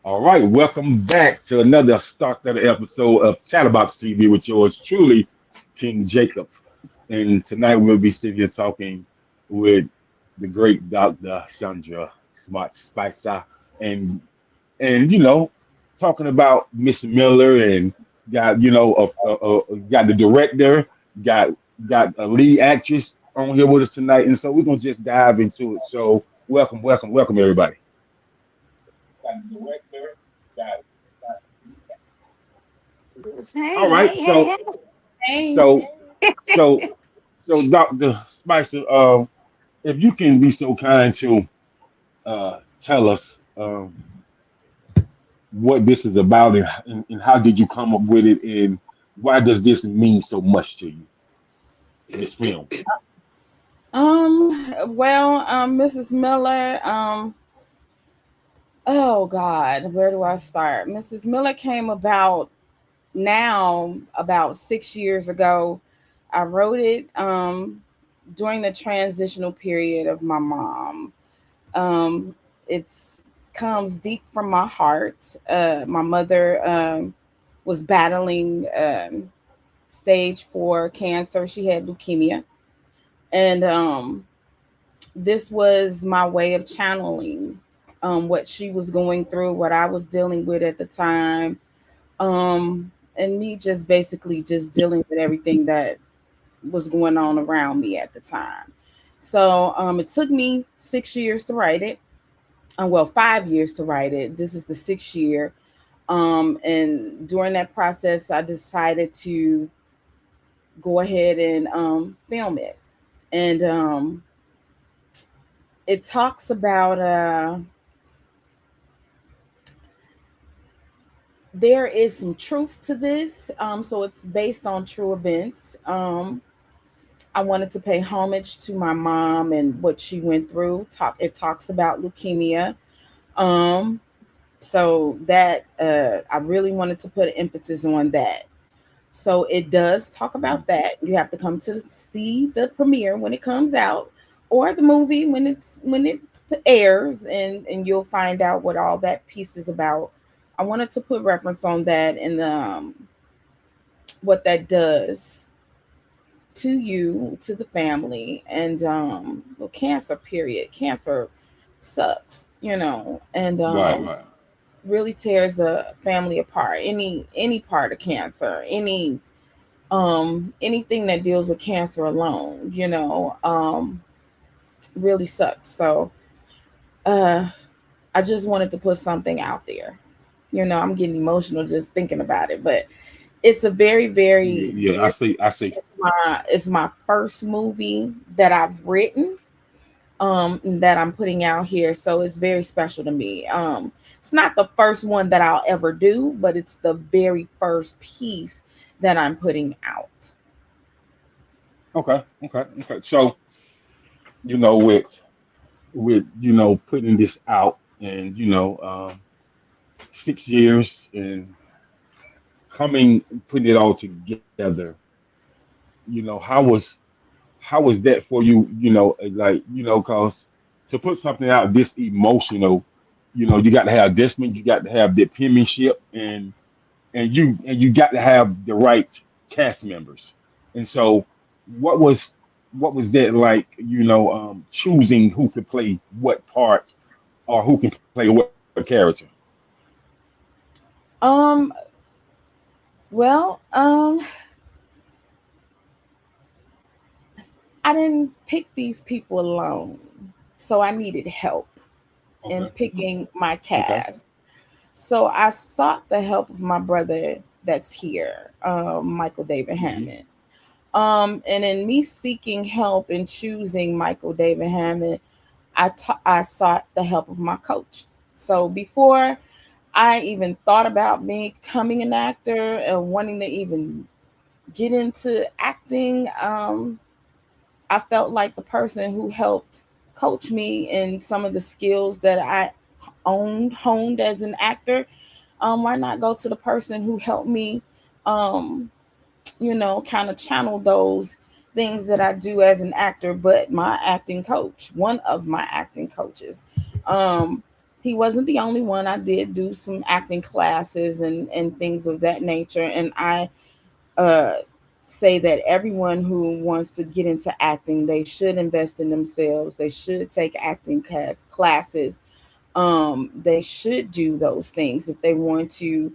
All right, welcome back to another star-studded episode of Chatterbox TV with yours truly, King Jacob. And tonight we'll be sitting here talking with the great Dr. Chandra Smart Spicer and talking about Miss Miller and got got the director, got got a lead actress on here with us tonight, and so we're gonna just dive into it. So welcome everybody. All Hey, right, hey, hey, so hey. Hey, so so Dr. Spicer, if you can be so kind to tell us what this is about and how did you come up with it and why does this mean so much to you, this film? Mrs. Miller, oh God, where do I start? Mrs. Miller came about now about 6 years ago. I wrote it during the transitional period of my mom. Um, it's comes deep from my heart. My mother was battling stage 4 cancer. She had leukemia, and this was my way of channeling what she was going through, what I was dealing with at the time, and me just basically just dealing with everything that was going on around me at the time. So it took me 6 years to write it. 5 years to write it. This is the sixth year. And during that process, I decided to go ahead and film it. And it talks about there is some truth to this. So it's based on true events. I wanted to pay homage to my mom and what she went through. It talks about leukemia. Um, so that I really wanted to put an emphasis on that. So it does talk about that. You have to come to see the premiere when it comes out, or the movie when it airs, and you'll find out what all that piece is about. I wanted to put reference on that and what that does to you, to the family, and well, cancer. Period. Cancer sucks, and Right, right. really tears a family apart. Any part of cancer, anything that deals with cancer alone, really sucks. So uh I just wanted to put something out there. I'm getting emotional just thinking about it, but it's a very, very Yeah, dear. I see. It's my first movie that I've written, that I'm putting out here, so it's very special to me. It's not the first one that I'll ever do, but it's the very first piece that I'm putting out. Okay. So, with putting this out and 6 years and putting it all together, how was that for you? Cause to put something out this emotional, you got to have discipline, you got to have the penmanship, and you got to have the right cast members. And so, what was what was that like? Choosing who could play what part or who can play what character. Um, well, I didn't pick these people alone, so I needed help in Okay. picking my Okay. cast. So I sought the help of my brother that's here, Michael David Hmm. Hammond. And in me seeking help and choosing Michael David Hammond, I sought the help of my coach. So before I even thought about becoming an actor and wanting to even get into acting, I felt like the person who helped coach me in some of the skills that I honed as an actor. Why not go to the person who helped me, um, kind of channel those things that I do as an actor, but my acting coach, one of my acting coaches. Um, He wasn't the only one. I did do some acting classes and things of that nature, and I uh, say that everyone who wants to get into acting, they should invest in themselves. They should take acting classes. They should do those things if they want to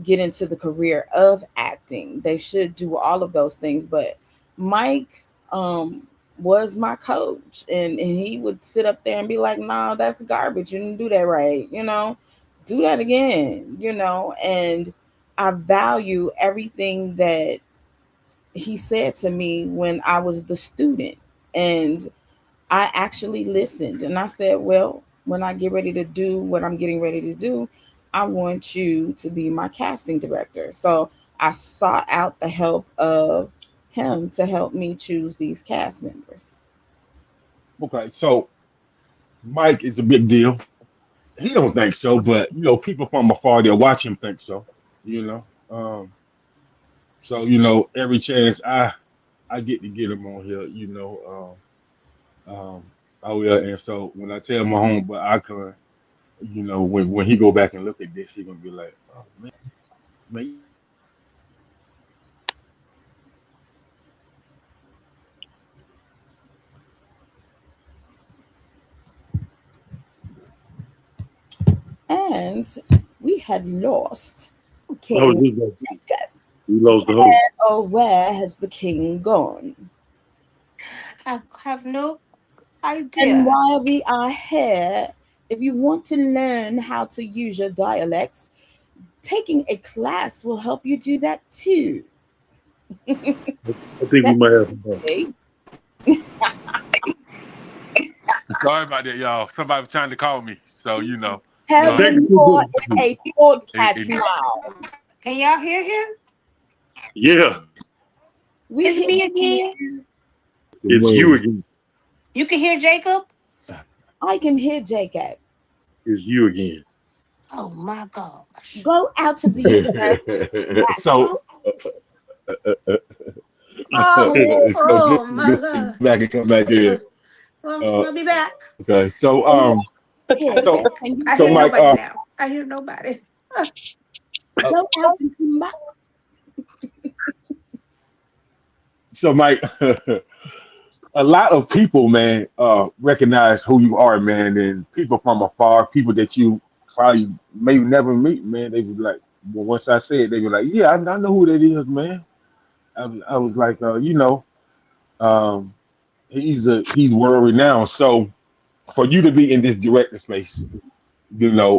get into the career of acting. They should do all of those things. But Mike um, was my coach, and he would sit up there and be like, "No, that's garbage. You didn't do that right. Do that again. And I value everything that he said to me when I was the student. And I actually listened and I said, well, when I get ready to do what I'm getting ready to do, I want you to be my casting director. So I sought out the help of him to help me choose these cast members. Okay, so Mike is a big deal. He don't think so, but people from afar that watch him think so. You know, so every chance I get to get him on here. Oh yeah, and so when I tell my home, but I can, when he go back and look at this, he gonna be like, oh man, you know what? And we have lost I was King just about to say, Jacob. we lost the host. Oh, where has the king gone? I have no And idea. while we are here, if you want to learn how to use your dialects, taking a class will help you do that too. I think we might have some fun. Secondly, Sorry about that, y'all. Somebody was trying to call me, so tell The uh, him technical you're in difficulties. a podcast it, now. Can y'all hear him? Yeah, We It's hear me again. you. it's you again. You can hear Jacob? I can hear Jacob. It's you again. Oh my gosh. Go out of the universe. so Oh, so oh just my go God. back and come back here. Well, I'll be back. Okay, so Oh, yeah, so here. Can you I so hear hear? Mike, nobody now. I hear nobody. uh, Go out and come back. so Mike, a lot of people, man, recognize who you are, man, and people from afar, people that you probably maybe never meet, man. They be like, well, once I say it, they be like, yeah, I know who that is, man. I was like, um, he's world renowned. So for you to be in this director space,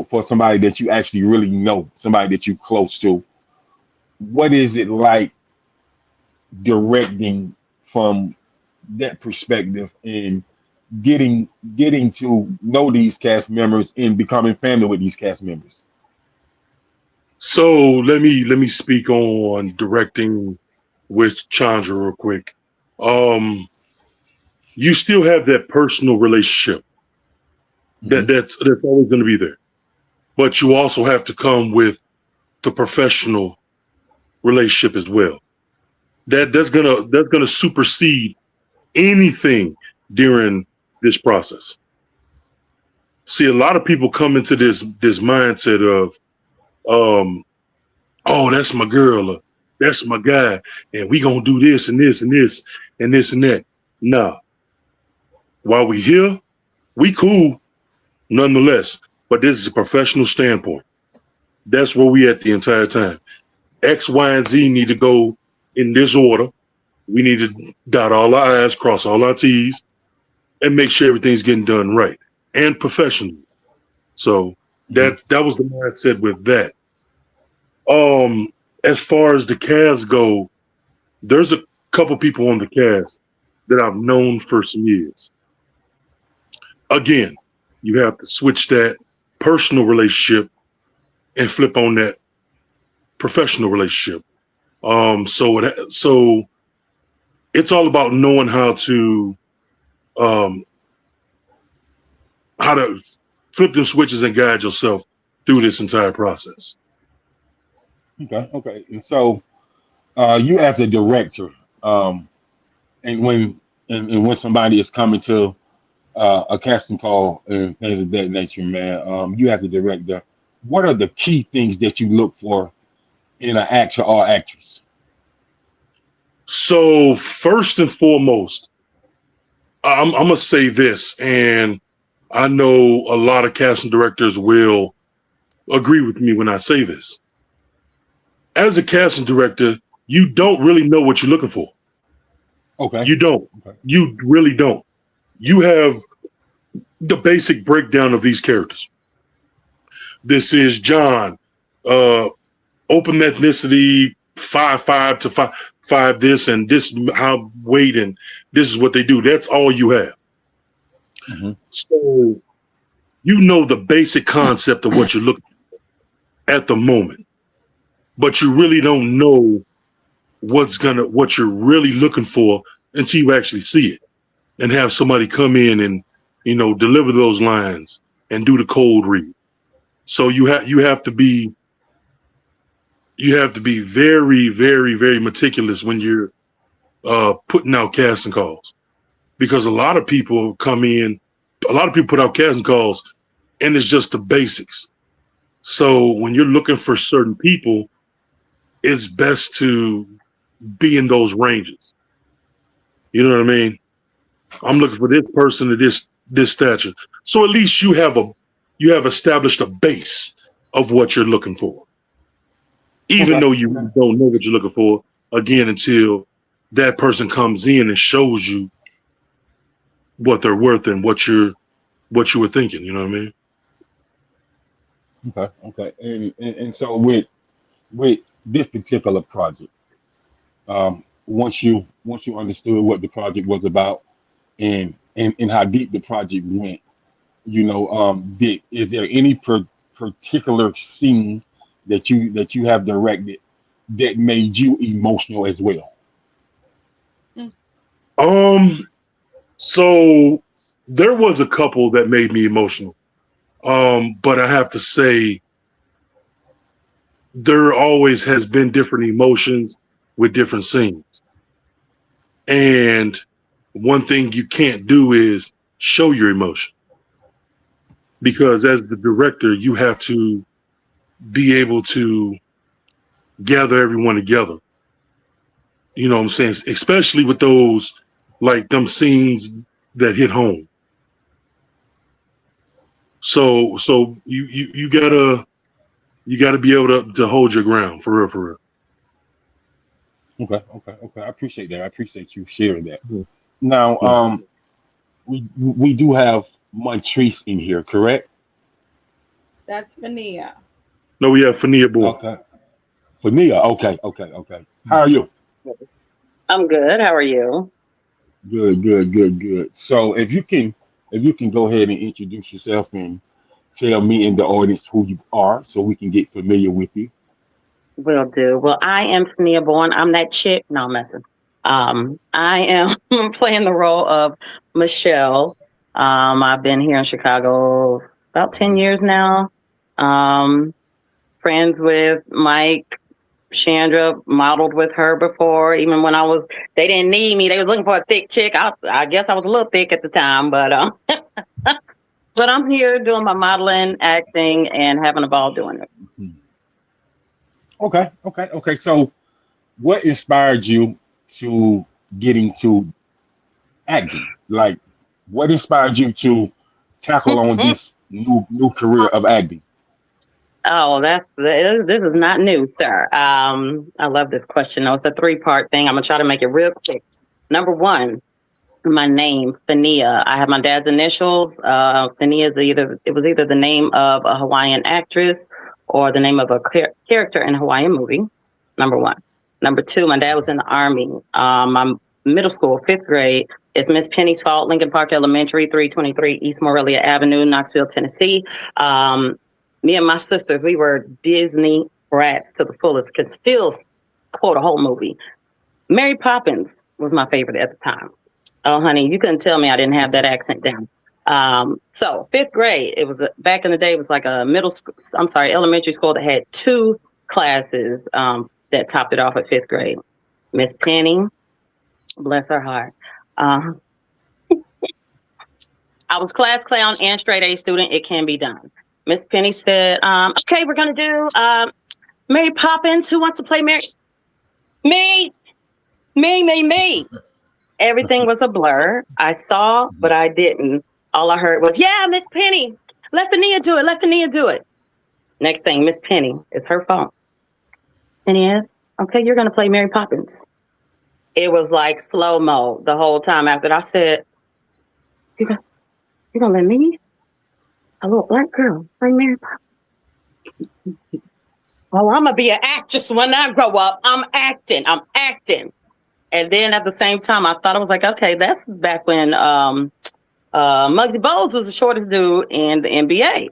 for somebody that you actually really know, somebody that you close to, what is it like directing from that perspective and getting to know these cast members and becoming family with these cast members? So let me speak on directing with Chandra real quick. Um, you still have that personal relationship Hmm. that's always going to be there, but you also have to come with the professional relationship as well. That's gonna supersede anything during this process. See, a lot of people come into this mindset of, um, oh, that's my girl, or that's my guy, and we gonna do this and this and this and this and that. Nah, while we here, we cool nonetheless. But this is a professional standpoint. That's where we at the entire time. X, Y, and Z need to go in this order. We need to dot all our I's, cross all our T's, and make sure everything's getting done right and professionally. So Hmm. that was the mindset with that. Um, as far as the cast go, there's a couple people on the cast that I've known for some years. Again, you have to switch that personal relationship and flip on that professional relationship. So it's all about knowing um, how to flip them switches and guide yourself through this entire process. Okay. And so you as a director, um, and when somebody is coming to a casting call and things of that nature, man. You as a director, what are the key things that you look for in an actor or actress? So first and foremost, I'm gonna say this, and I know a lot of casting directors will agree with me when I say this. As a casting director, you don't really know what you're looking for. Okay. You don't. Okay. You really don't. You have the basic breakdown of these characters. This is John, uh, open ethnicity, 5'5" to 5'5" this, and this how weight, and this is what they do. That's all you have. Hmm. So you know the basic concept of what you're looking for at the moment, but you really don't know what you're really looking for until you actually see it and have somebody come in and deliver those lines and do the cold read. So you have to be very, very, very meticulous when you're putting out casting calls, because a lot of people come in, a lot of people put out casting calls, and it's just the basics. So when you're looking for certain people, it's best to be in those ranges. You know what I mean? I'm looking for this person of this stature. So at least you have established a base of what you're looking for, even Okay. though you Okay. don't know what you're looking for, again, until that person comes in and shows you what they're worth and what you were thinking. You know what I mean? Okay. Okay. And so with this particular project, once you understood what the project was about and how deep the project went, is there any particular scene that you have directed that made you emotional as well? Um, so there was a couple that made me emotional. But I have to say there always has been different emotions with different scenes. And one thing you can't do is show your emotion, because as the director, you have to be able to gather everyone together. You know what I'm saying? Especially with those, like them scenes that hit home. So you gotta be able to hold your ground, for real, for Okay, okay, okay. I appreciate that. I appreciate you sharing that. real. Now, Yeah. we do have Montrese in here, correct? That's Vania. No, we have Fania Boy. Okay. For Nia, okay, okay, okay. How are you? I'm good. How are you? Good, good, good, good. So if you can go ahead and introduce yourself and tell me and the audience who you are so we can get familiar with you. Will do. Well, I am Tania Bourne. I'm that chick. No, I'm messing. I am playing the role of Michelle. I've been here in Chicago about 10 Mhm. years now. Um, Friends with Mike, Chandra, modeled with her before. Even when they didn't need me. They was looking for a thick chick. I guess I was a little thick at the time, but I'm here doing my modeling, acting, and having a ball doing it. Mhm. Okay, okay, okay. So what inspired you to get into acting? Like, what inspired you to tackle on this new career of acting? Oh, this is not new, sir. I love this question. Though it's a three-part thing. I'm gonna try to make it real quick. Number one, my name, Fania. I have my dad's initials. Fania is either the name of a Hawaiian actress or the name of a character in a Hawaiian movie. Number one. Number two, my dad was in the army. My middle school, fifth grade. It's Miss Penny's fault. Lincoln Park Elementary, 323 East Morelia Avenue, Knoxville, Tennessee. Um, Me and my sisters, we were Disney brats to the fullest. Could still quote a whole movie. Mary Poppins was my favorite at the time. Oh, honey, you couldn't tell me I didn't have that accent down. So fifth grade, it was back in the day. It was like a middle school. I'm sorry, elementary school that had two classes that topped it off at fifth grade. Miss Penny, bless her heart. Um, I was class clown and straight A student. It can be done. Miss Penny said, okay, we're going to do Mary Poppins. Who wants to play Mary? Me, me. Everything was a blur. I saw, but I didn't. All I heard was, yeah, Miss Penny. Let Fania do it. Let Fania do it. Next thing, Miss Penny, it's her phone. Penny is, okay, you're going to play Mary Poppins. It was like slow-mo the whole time after I said, you're going to let me, a little black girl, play Mary Poppins? Oh, I'm going to be an actress when I grow up. I'm acting. And then at the same time, I thought, I was like, okay, that's back when Muggsy Bogues was the shortest dude in the NBA.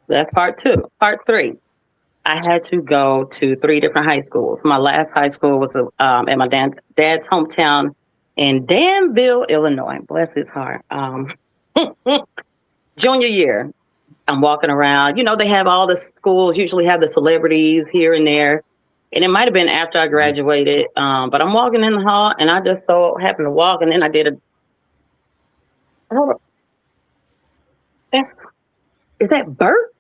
That's part 2. Part 3, I had to go to 3 different high schools. My last high school was at my dad's hometown in Danville, Illinois. Bless his heart. Junior year, I'm walking around. You know, they have all the schools, usually have the celebrities here and there. And it might have been after I graduated. But I'm walking in the hall, and I just so happened to walk, and then I did is that Bert?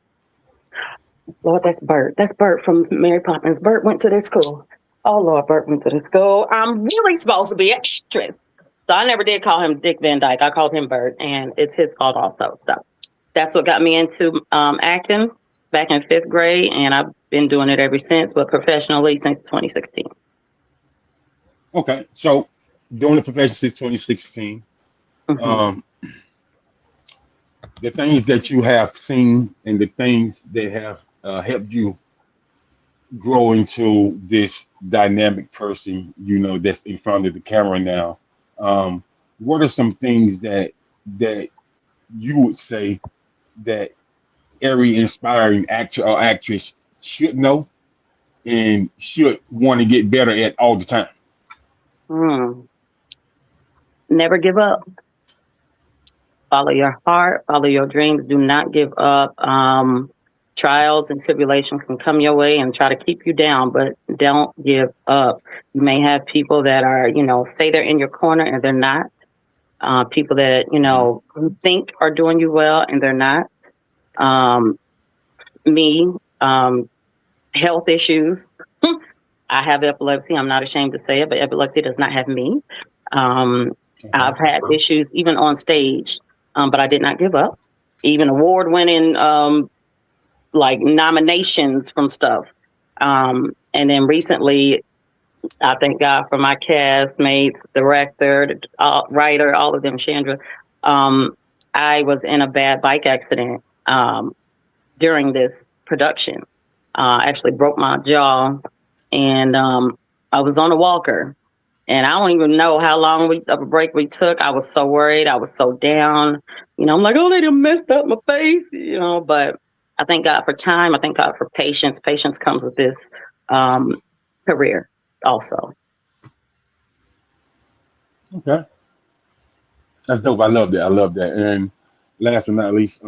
Lord, that's Bert. That's Bert from Mary Poppins. Bert went to this school. Oh, Lord, Bert went to this school. I'm really supposed to be an actress. So I never did call him Dick Van Dyke. I called him Bert, and it's his fault also. So that's what got me into acting back in 5th grade, and I've been doing it ever since, but professionally since 2016. Okay, so doing the profession since 2016. Mm-hmm. The things that you have seen and the things that have helped you grow into this dynamic person, you know, that's in front of the camera now. What are some things that you would say that every inspiring actor or actress should know and should want to get better at all the time? Never give up. Follow your heart, follow your dreams. Do not give up. Trials and tribulations can come your way and try to keep you down, but don't give up. You may have people that are, you know, say they're in your corner and they're not. People that, you know, you think are doing you well and they're not. Me, health issues. I have epilepsy. I'm not ashamed to say it, but epilepsy does not have me. I've had issues even on stage, but I did not give up. Even award-winning like nominations from stuff. And then recently, I thank God for my castmates, director, writer, all of them, Chandra. I was in a bad bike accident during this production. I actually broke my jaw, and I was on a walker. And I don't even know how long of a break we took. I was so worried. I was so down. You know, I'm like, oh, they done messed up my face, you know, but I thank God for time. I thank God for patience. Patience comes with this career also. Okay. That's dope. I love that. I love that. And last but not least,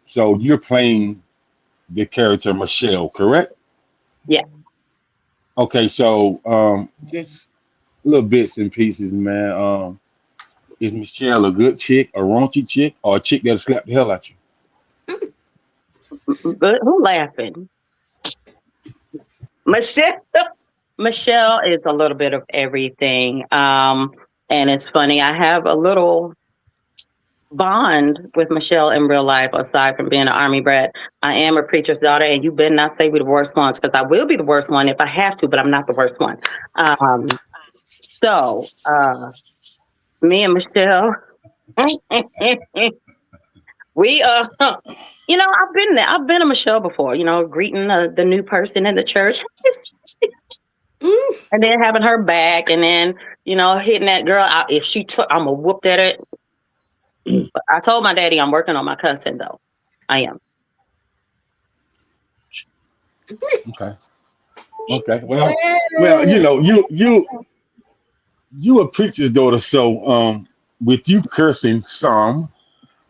so you're playing the character Michelle, correct? Yes. Okay, so just little bits and pieces, man. Is Michelle a good chick, a raunchy chick, or a chick that slapped the hell out you? But who laughing? Michelle. Michelle is a little bit of everything. And it's funny. I have a little bond with Michelle in real life, aside from being an Army brat. I am a preacher's daughter, and you better not say we're the worst ones, because I will be the worst one if I have to, but I'm not the worst one. So me and Michelle, we you know, I've been there. I've been a Michelle before, you know, greeting the new person in the church. And then having her back, and then, you know, hitting that girl. If she took, I'm gonna whoop at it. But I told my daddy I'm working on my cussing, though. I am. Okay. Okay. Well, you know, you a preacher's daughter, so with you cursing some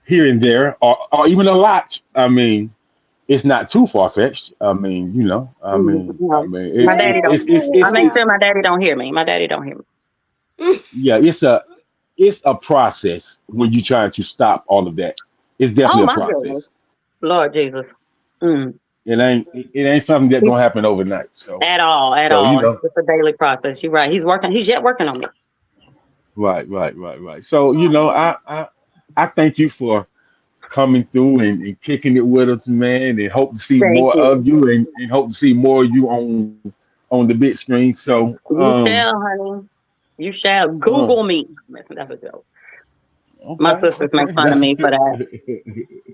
here and there, or even a lot, I mean, it's not too far fetched. I mean, you know, No, my it, daddy don't. I make it's sure my daddy don't hear me. My daddy don't hear me. yeah, it's a it's a process when you try to stop all of that. It's Oh definitely a my goodness, process. Lord Jesus. Mm. It ain't something that's gonna happen overnight. So At all, at so all. It's a daily process. You're right. He's working. He's yet working on it. right. So I thank you for coming through and kicking it with us, man, and hope to see Thank more of you. you and hope to see more of you on the big screen. So You shall, honey. You shall. uh, Google me. That's a joke. My okay, sisters make okay, fun of me for that.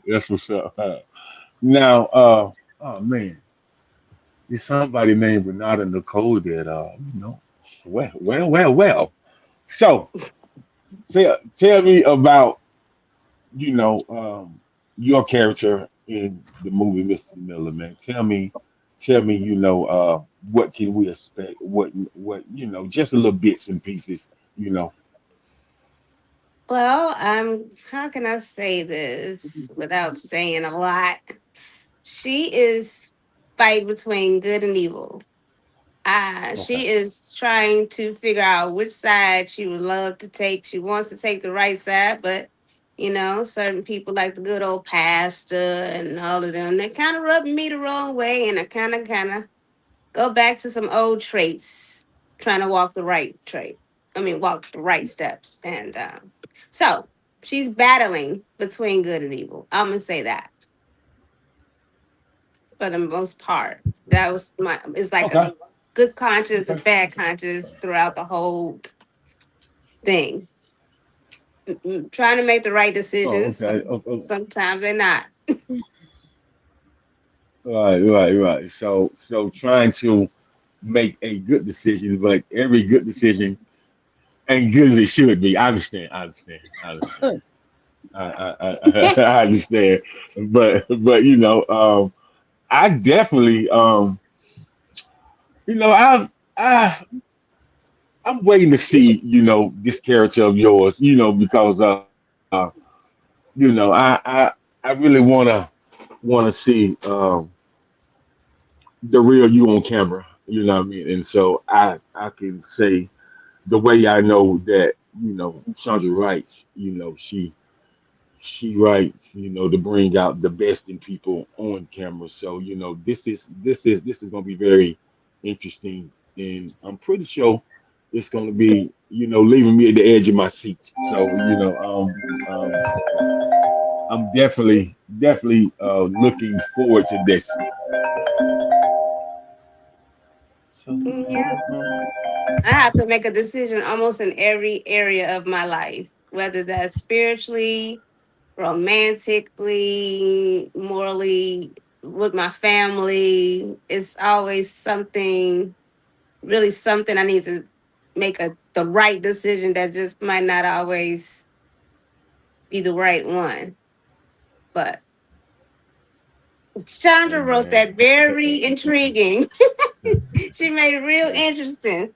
that's what's up. Now, oh man, there's somebody named Renata Nicole that well. So tell me about your character in the movie Mrs. Miller, man. Tell me, what can we expect? What just a little bits and pieces, you know. Well, how can I say this without saying a lot? She is fight between good and evil. Okay. She is trying to figure out which side she would love to take. She wants to take the right side, but certain people like the good old pastor and all of them, they kind of rub me the wrong way, and I kind of go back to some old traits, trying to walk the right trait. I mean, walk the right steps, and so she's battling between good and evil. I'm gonna say that for the most part. That was my. It's like a Okay. good conscience, a Okay. bad conscience throughout the whole thing. Trying to make the right Oh, decisions. okay. Sometimes they're not. Right. So trying to make a good decision, but every good decision ain't good as it should be. I understand. I understand. But I definitely you know, I I'm waiting to see, this character of yours, because I really wanna see the real you on camera. You know what I mean? And so I can say the way I know that, Sandra writes, she writes, to bring out the best in people on camera. So, this is gonna be very interesting, and I'm pretty sure it's gonna be, leaving me at the edge of my seat. So, I'm definitely looking forward to this. So, Yeah, I have to make a decision almost in every area of my life, whether that's spiritually, romantically, morally, with my family. It's always something, really something I need to make the right decision that just might not always be the right one. But Chandra hey wrote man, that very intriguing. She made it real interesting.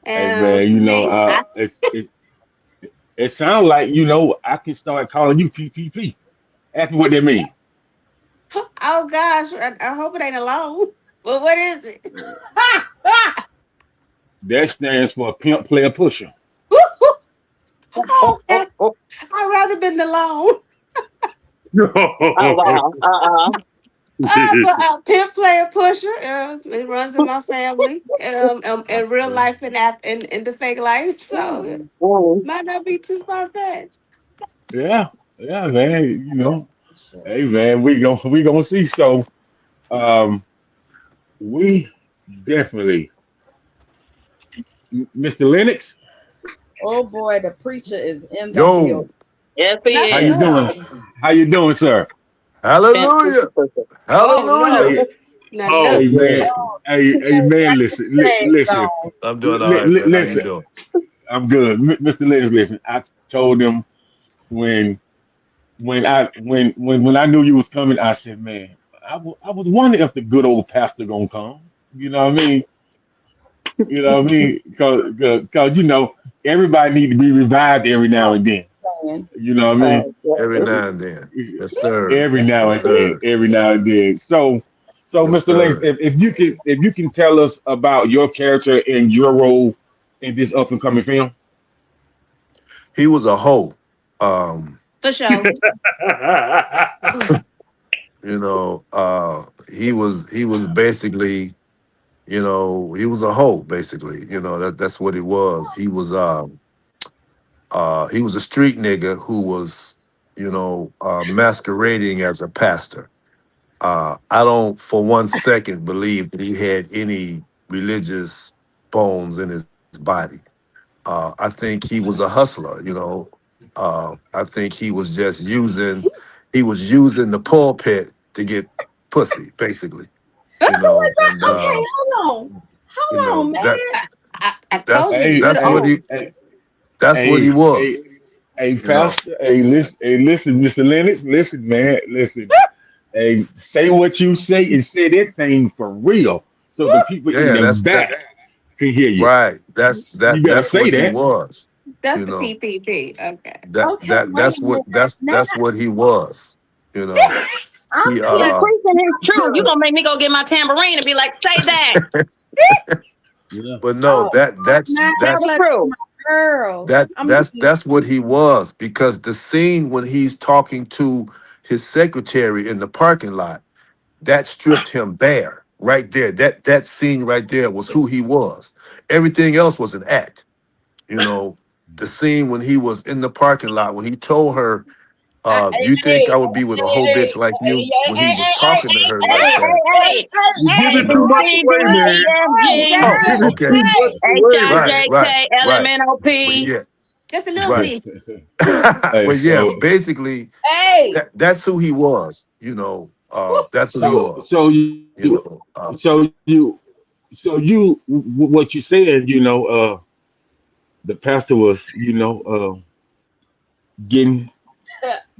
hey man, She made it sounds like, I can start calling you PPP. Ask me what that means. oh gosh, I hope it ain't alone. But what is it? That stands for pimp player pusher. Oh, okay. I'd rather been alone. Oh wow. But pimp player pusher, it runs in my family, in real Okay. life and after in the fake life. So it Mm. might not be too far fetched. Yeah, yeah, man. Sure. Hey man, we gonna see. So um we definitely Mr. Lennox, Oh boy, the preacher is in the Yo, building. Yes, he Not how the you is. doing? good. How you doing, sir? Pimp, pussy, hallelujah, pussy. Oh hallelujah. no, Hey, now Oh hey look. boy. man, hey man, listen, Thanks, listen, on. I'm doing all right, man. How you listen. doing? I'm good, Mr. Lennox. Listen, I told him when when I knew you was coming, I said, man, I was wondering if the good old pastor gonna come. You know what I mean? You know what I mean? Cause everybody need to be revived every now and then. Saying, You know what I mean? Every Yes. now and then. Yes, sir. Every now Yes, and then, sir. every now and then. So Yes, Mr. Lennox, sir. if you can tell us about your character and your role in this up and coming film. he was a hoe. Um, For sure. you know, he was basically, he was a hoe, basically. That's what he was. He was a street nigga who was, masquerading as a pastor. I don't for one second believe that he had any religious bones in his body. I think he was a hustler. I think he was using the pulpit to get pussy, basically. And Okay, hold on. Hold on, man. that I that's told you, Hey, good that's what hey, old. he hey, hey, was. hey, You know, Pastor. Hey, listen, Mr. Lennox. Listen, man. Listen. Hey, say what you say and say that thing for real, so the people in yeah, the that's back that can hear you. right. That's You that better that's say what he that. was. That's You the know, PPP. Okay. that Okay, that wait that's a what minute. that's Now that's what he was. You know, I'm he He's feeling preaching his truth. You good. gonna make me go get my tambourine and be like, say that. Yeah. but no, Oh, that that's now Tell the that's clutch truth. my pearls. that I'm that's getting that's what he was, because the scene when he's talking to his secretary in the parking lot, that stripped him bare right there. That scene right there was who he was. Everything else was an act. You know, the scene when he was in the parking lot when he told her, hey, you think hey, I would be with a hey, whole hey, bitch like hey, you, when he hey, was hey, talking to hey, her hey, like Hey, that. hey, hey, hey. You're hey, giving A, hey, B, too much C, D, away, E, man. F, hey, You G, got Oh, it. Giving okay. too hey, much H, I, away. Right, J, right, K, L, M, right. N, O, But P. yeah, Just a little right. bit. Hey, But yeah, so basically hey. that's who he was, that's who he so was. so you You know. so you what you said, the pastor was, getting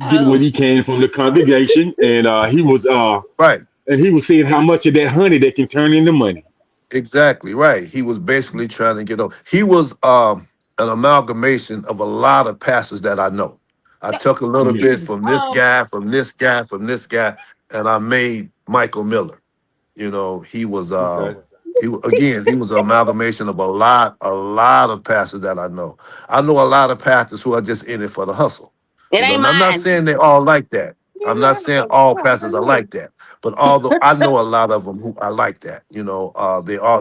getting what Oh, he can from the congregation, and Right. he was seeing how much of that honey that can turn into money. Exactly right. He was basically trying to get over. He was an amalgamation of a lot of pastors that I know. I took a little Yeah. bit from this um, guy, from this guy, from this guy, and I made Michael Miller. He was Okay. again, he was an amalgamation of a lot of pastors that I know. I know a lot of pastors who are just in it for the hustle. It ain't And I'm not mine. saying they all like that. I'm not saying all I pastors are don't know. like that. But although I know a lot of them who are like that,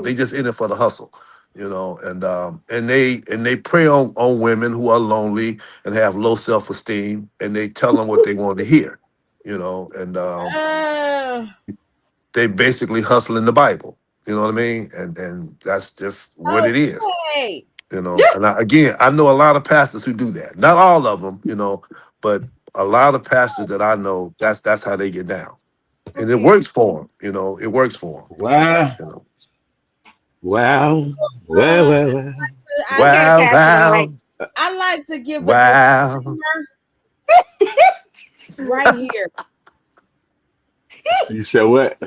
they just in it for the hustle. And they prey on women who are lonely and have low self-esteem, and they tell them what they want to hear. And Uh, they basically hustling the Bible. You know what I mean? And that's just what it is. okay. And again, I know a lot of pastors who do that. Not all of them, but a lot of pastors that I know, that's how they get down, and it Okay. works for them. It works for them. Wow. You know, Wow. Well, Uh, well, well. I Okay, wow, Pastor Mike. wow, I like to give a wow. disclaimer right here. You said what?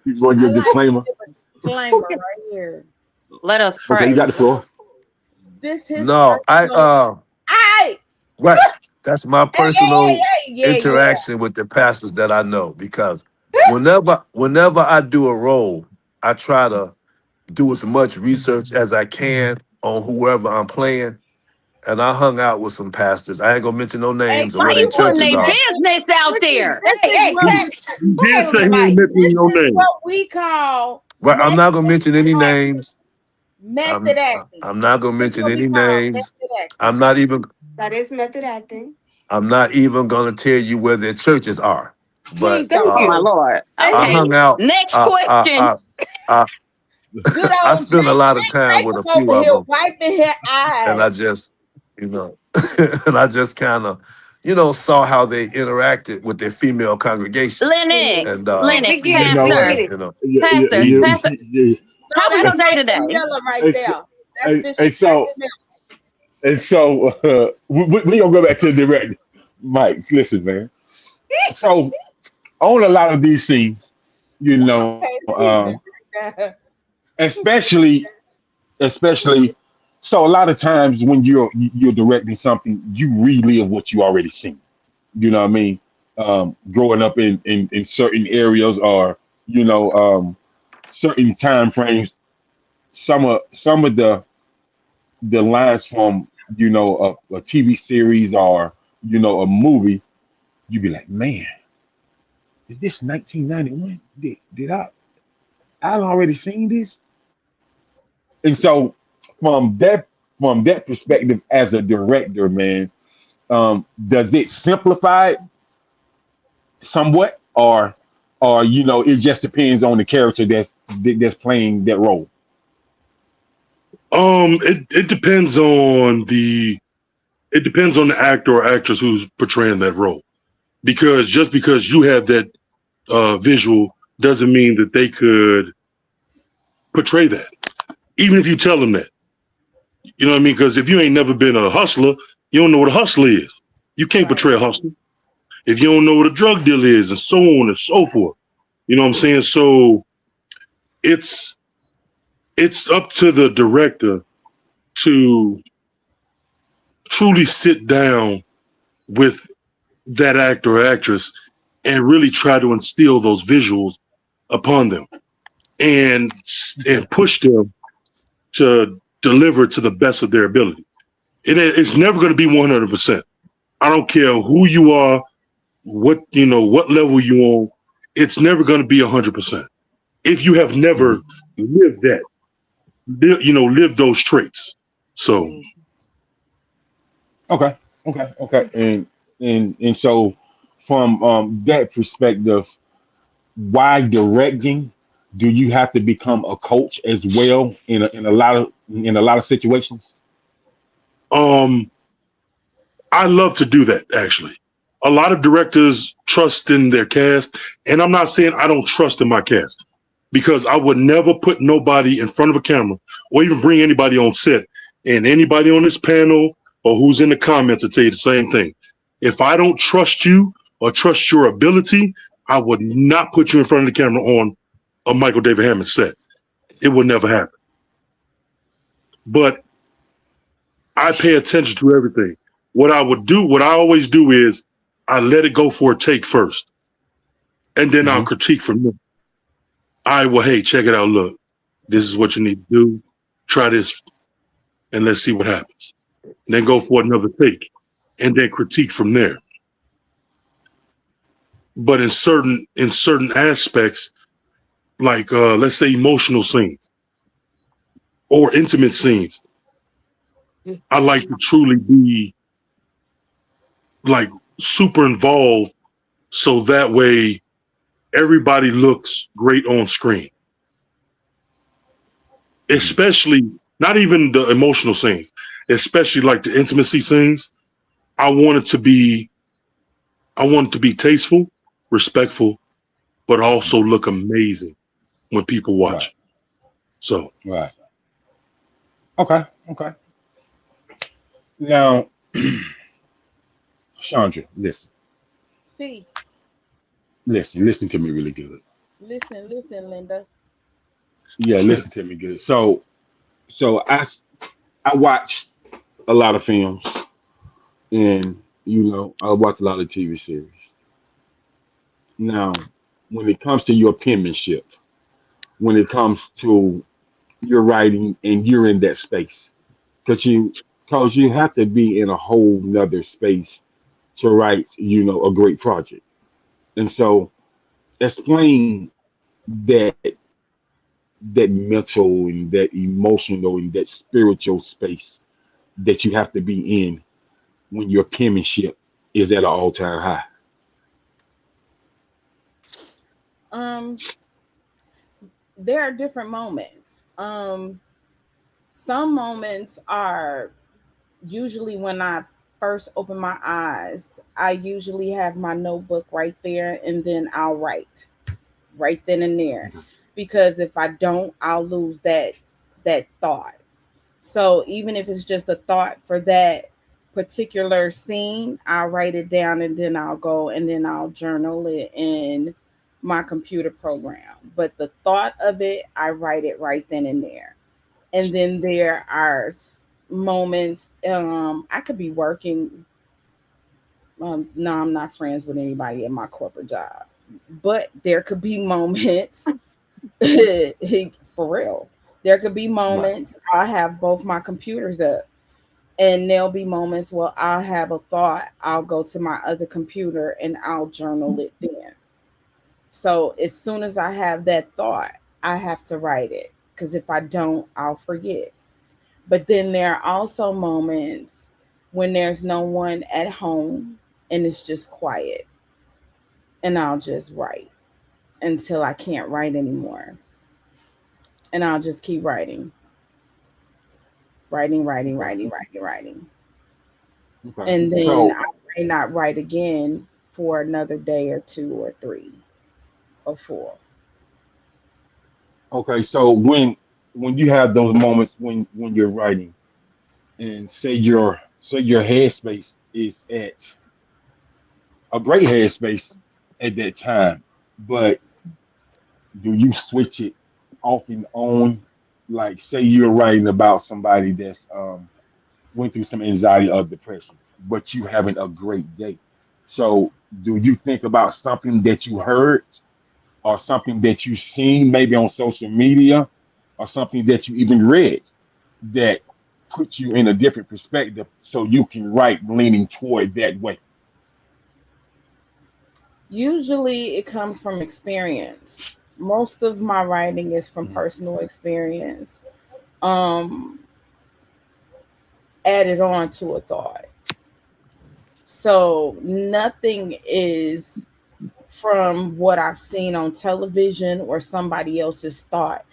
You want I your like to disclaimer? give a disclaimer right here. Let us Okay, you pray. got the floor. This his No, personal. I right. That's my hey, hey, personal hey, yeah, yeah. interaction with the pastors that I know, because whenever I do a role, I try to do as much research as I can on whoever I'm playing. And I hung out with some pastors. I ain't gonna mention no Hey, names or Why where hey, their you putting churches their this are. business out this is there? this Hey, is hey, what You, we cut. You Play did with say the he ain't mic. mentioning this your is name. what we call right? I'm not gonna mention any acting. names. Method I'm acting. I'm not gonna This is mention what we any call names. method acting. I'm not even That is method acting. I'm not even gonna tell you where their churches are. But Please Thank don't. Oh my you. Lord. Thank I Okay. hung you. out. Next Uh, uh, question. uh, uh, Good I old spent a lot of time with a Jacob few over of here them, wiping her and eyes. I just, you know, and I just kind of, saw how they interacted with their female congregation, Lennox. and We Lennox. get You it. know We what? get Pastor. it. you know, Pastor. Pastor. No, How was that's your and, day Michael today? Miller right and, there. That's and, Bishop and so Michael Miller. we gonna go back to the direct. Mike, listen, man. So on a lot of these scenes, you know, Okay, excuse me. especially especially so a lot of times when you're directing something, you relive what you already seen. You know what I mean? Growing up in certain areas, or certain time frames, some of the lines from a TV series or a movie, you'd be like, man, is this 1991? Did I've already seen this? And so from that from that perspective, as a director, man, does it simplify it somewhat, or it just depends on the character that's playing that role? It depends on the actor or actress who's portraying that role. Because just because you have that visual doesn't mean that they could portray that. Even if you tell them that, you know what I mean? Because if you ain't never been a hustler, you don't know what a hustler is. You can't Right. portray a hustler if you don't know what a drug deal is, and so on and so forth. You know what I'm saying? So it's it's up to the director to truly sit down with that actor or actress and really try to instill those visuals upon them and Okay. push them to deliver to the best of their ability. It's never going to be 100%. I don't care who you are, what level you on. It's never going to be 100% if you have never Mhm. lived that, lived those traits. So, Mm. Okay. Okay. Okay. And so from that perspective, why directing? Do you have to become a coach as well in a lot of situations? um, I love to do that actually. A lot of directors trust in their cast, and I'm not saying I don't trust in my cast because I would never put nobody in front of a camera or even bring anybody on set, and anybody on this panel or who's in the comments will tell you the same thing. If I don't trust you or trust your ability, I would not put you in front of the camera on a Michael David Hammond set. It would never happen. But I pay attention to everything. What I always do is I let it go for a take first, and then I'll Hmm. critique from there. Hey, check it out. Look, this is what you need to do. Try this, and let's see what happens. Then go for another take, and then critique from there. But in certain aspects, like let's say emotional scenes or intimate scenes, I like to truly be like super involved, so that way everybody looks great on screen. Hmm. Especially not even the emotional scenes, especially like the intimacy scenes. I want it to be I want it to be tasteful, respectful, but also look amazing when people Right. watch. So Right. Okay. Okay. Now, Chandra, See, listen to me really good. listen, Linda. Yeah, listen to me good. So I watch a lot of films, and I watch a lot of TV series. Now, when it comes to your penmanship, when it comes to your writing, and you're in that space, because you have to be in a whole nother space to write, a great project. And so, explain that that mental and that emotional and that spiritual space that you have to be in when your penmanship is at an all-time high. Um, there are different moments. Some moments are usually when I first open my eyes. I usually have my notebook right there, and then I'll write right then and there, Okay. because if I don't, I'll lose that thought. So even if it's just a thought for that particular scene, I'll write it down, and then I'll go and then I'll journal it in my computer program. But the thought of it, I write it right then and there. And then there are moments, I could be working. No, I'm not friends with anybody in my corporate job, but there could be moments for real. There could be Right. moments I have both my computers up, And there'll be moments where I'll have a thought, I'll go to my other computer and I'll journal it then. So as soon as I have that thought, I have to write it because if I don't, I'll forget. But then there are also moments when there's no one at home and it's just quiet, and I'll just write until I can't write anymore. And I'll just keep writing, writing, writing, writing, writing, writing. Okay. And then So I may not write again for another day or two or three or four. okay. So when you have those moments when you're writing, and say your headspace is at a great headspace at that time, but do you switch it off and on? Like, say you're writing about somebody that's went through some anxiety or depression, but you having a great day. So, do you think about something that you heard or something that you seen maybe on social media or something that you even read that puts you in a different perspective so you can write leaning toward that way? Usually it comes from experience. Most of my writing is from Mhm. personal experience, um, added on to a thought. So nothing is from what I've seen on television or somebody else's thought.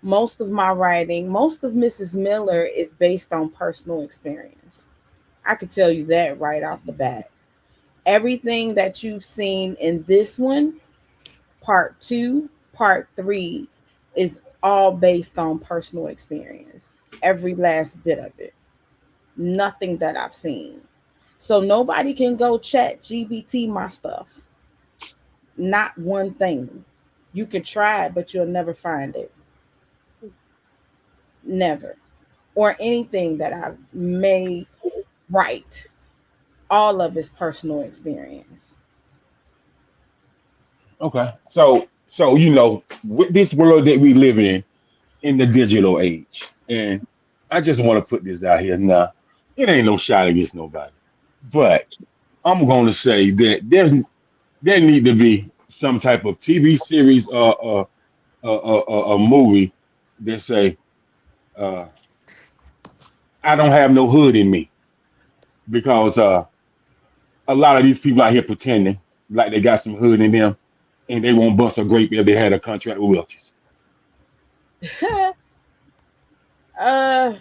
Most of my writing, most of Mrs. Miller is based on personal experience. I could tell you that right off the bat. Everything that you've seen in this one, part two, part three, is all based on personal experience. Every last bit of it. Nothing that I've seen. So nobody can go chat GBT my stuff. Not one thing. You can try it, but you'll never find it. Never. Or anything that I may write. All of it's personal experience. Okay. So with this world that we live in the digital age, and I just want to put this out here now. It ain't no shot against nobody, but I'm going to say that there need to be some type of TV series or a movie that say uh, I don't have no hood in me because a lot of these people out here pretending like they got some hood in them, and they won't bust a grape if they had a contract with Welch's. uh,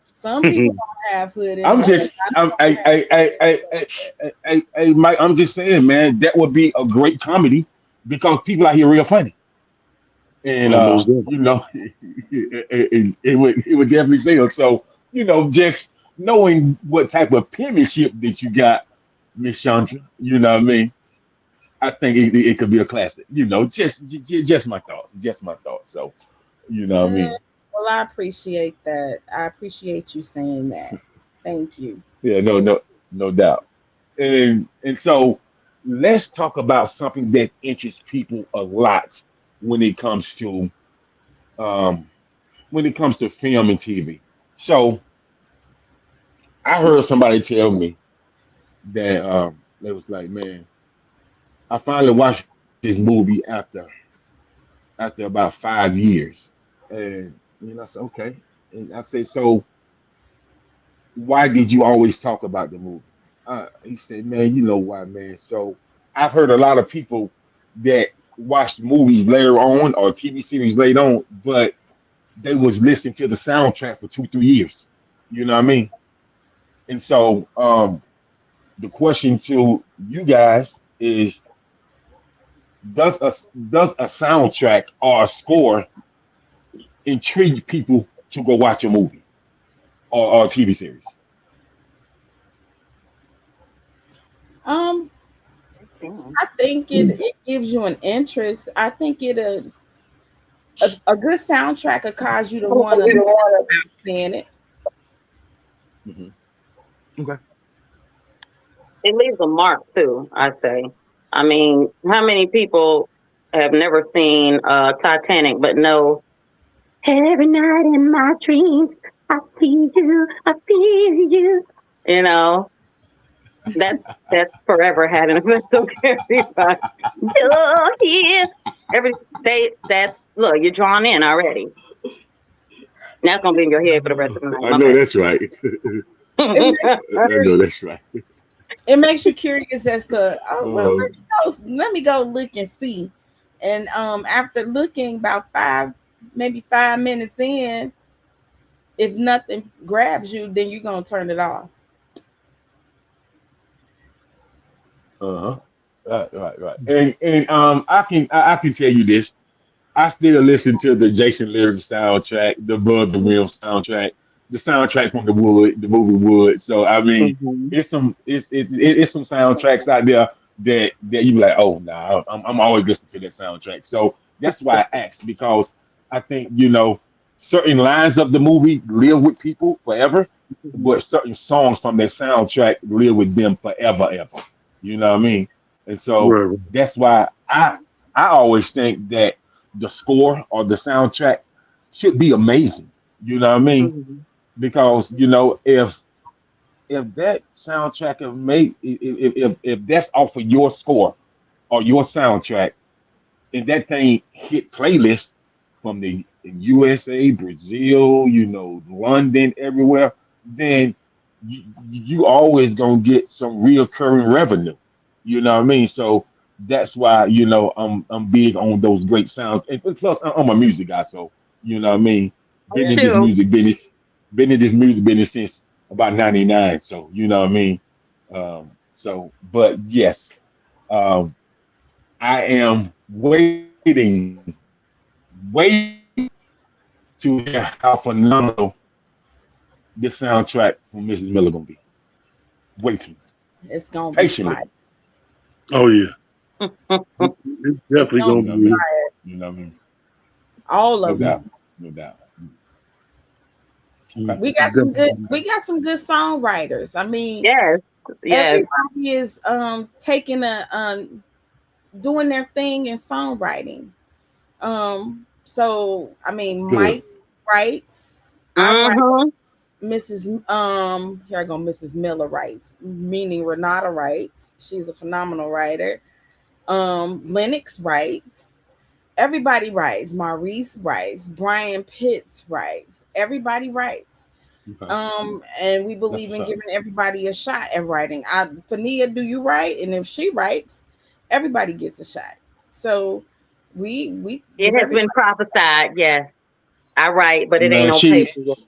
some people don't have hood in I'm them. just, Mike. I'm just saying, man, that would be a great comedy because people out here real funny, and Almost there. it would definitely sell. So just knowing what type of penmanship that you got, Miss Chandra, you know what I mean. I think it could be a classic. Just my thoughts, just my thoughts. So, you know what I Uh, mean. well, I appreciate that. I appreciate you saying that. Thank you. Yeah, no doubt. And so let's talk about something that interests people a lot when it comes to um film and TV. So I heard somebody tell me that they was like, man, I finally watched this movie after about 5 years. And I said, okay. And I said, so why did you always talk about the movie? He said, man, you know why, man. So I've heard a lot of people that watched movies later on or TV series later on, but they was listening to the soundtrack for 2, 3 years. You know what I mean? And so the question to you guys is, does a does a soundtrack or a score intrigue people to go watch a movie or a TV series? Um, Mm. I think it gives you an interest. I think a good soundtrack will cause you to want to seeing it. Hmm. Okay. It leaves a mark too, I say. I mean, how many people have never seen Titanic but know every night in my dreams? I see you, I feel you. You know, that's forever had an effect on everybody. You're here. Every day that's look, you're drawn in already. That's gonna be in your head for the rest of the night. I My know bad. that's right. It makes you I know curious. that's right. It makes you curious as to, oh well, Uh, let me go look and see. And after looking about maybe 5 minutes in, if nothing grabs you, then you're gonna turn it off. uh-huh. Right. And I can tell you this. I still listen to the Jason Lyric soundtrack, the Bud the Rim soundtrack, the soundtrack from the movie Wood. So I mean, Hmm. it's some soundtracks out there that you be like, oh no, I'm always listening to that soundtrack. So that's why I asked because I think certain lines of the movie live with people forever, but certain songs from that soundtrack live with them forever, ever. You know what I mean? And so Right. that's why I always think that the score or the soundtrack should be amazing. You know what I mean? Hmm. Because if that soundtrack of made if that's off of your score or your soundtrack, and that thing hit playlists from the USA, Brazil, London, everywhere, then you always gonna get some reoccurring revenue. You know what I mean? So that's why I'm big on those great sounds. And plus, I'm a music guy, so you know what I mean. Been Yeah. in this True. music business, been in this music business since about '99. So you know what I mean. But yes, um, I am waiting to hear how phenomenal this soundtrack from Mrs. Miller gonna be. Waiting It's gonna be patiently. fire. Oh yeah. It's It's definitely gonna gonna You know be what I mean? be. fire. You know what I mean? All No of them. doubt. No doubt. Okay. We got some good. Definitely. We got some good songwriters. I mean, Yes. Yes. everybody is taking doing their thing in songwriting. So I mean, Good. Mike writes. I write. Hmm. Mrs. Here I go. Mrs. Miller writes, meaning Renata writes. She's a phenomenal writer. Lennox writes. Everybody writes. Maurice writes. Brian Pitts writes. Everybody writes. Okay. And we That's believe what's in up. giving everybody a shot at writing. Fania, do you write? And if she writes, everybody gets a shot. So we It give has been everybody. prophesied. Yes, I write, but it ain't Man, on paper yet.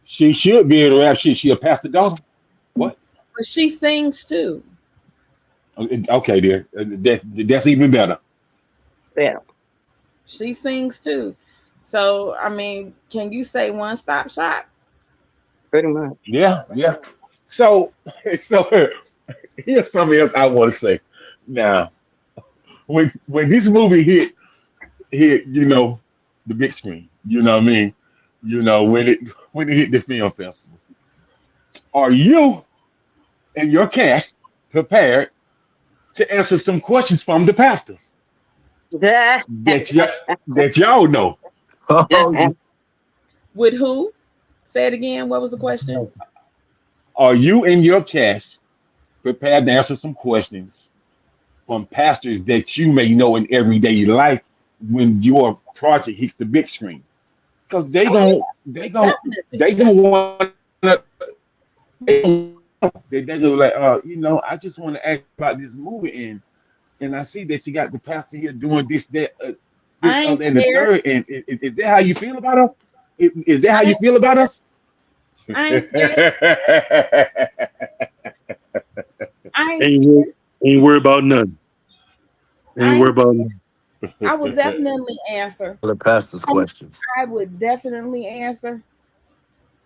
she should be able to rap. She a pastor daughter. What? But she sings too. Okay, dear. That's even better. Yeah, She sings too. So I mean, can you say one stop shop? pretty much. Yeah. So so here's something else I want to say. Now, when this movie hit, the big screen, you know what I mean? When it hit the film festivals, are you and your cast prepared to answer some questions from the pastors that y'all know? Oh, With who? Say it again. What was the question? Are you and your cast prepared to answer some questions from pastors that you may know in everyday life when your project hits the big screen? Because they Oh gon' yeah, they gon' definitely. they gonna want to they gonna they gonna like I just want to ask about this movie and I see that you got the pastor here doing this I ain't and the scared. third and is that how you feel about us? Is that how I you ain't, feel about us? I ain't scared. I ain't Ain't wor- scared. ain't worry about nothing. Ain't I worry ain't about scared. nothing. I would definitely answer. the pastor's Um, questions. I would definitely answer.